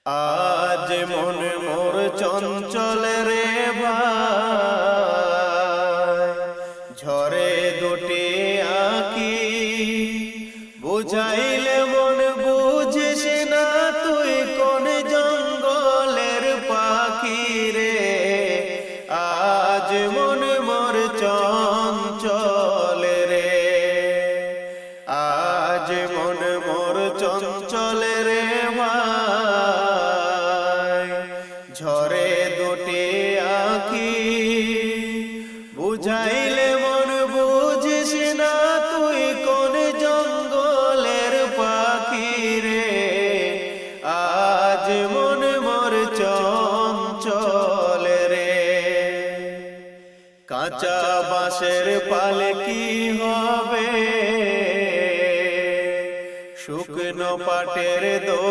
আজ মন মোর চঞ্চল রে ভাই, ঝরে দুটি আঁকি বুঝাইলে মন বুঝিস না তুই কোন জঙ্গলের পাখি রে। আজ মন মোর চঞ্চল রে, আজ মন মোর চঞ্চল রে ভাই, ঝরে দুটি আঁকি বুঝাইলে মন বুঝিস না তুই কোন জঙ্গলের পাখি রে। আজ মন মোর চঞ্চল রে, কাঁচা বাঁশের পালকি হবে, শুকনো পাটের দোল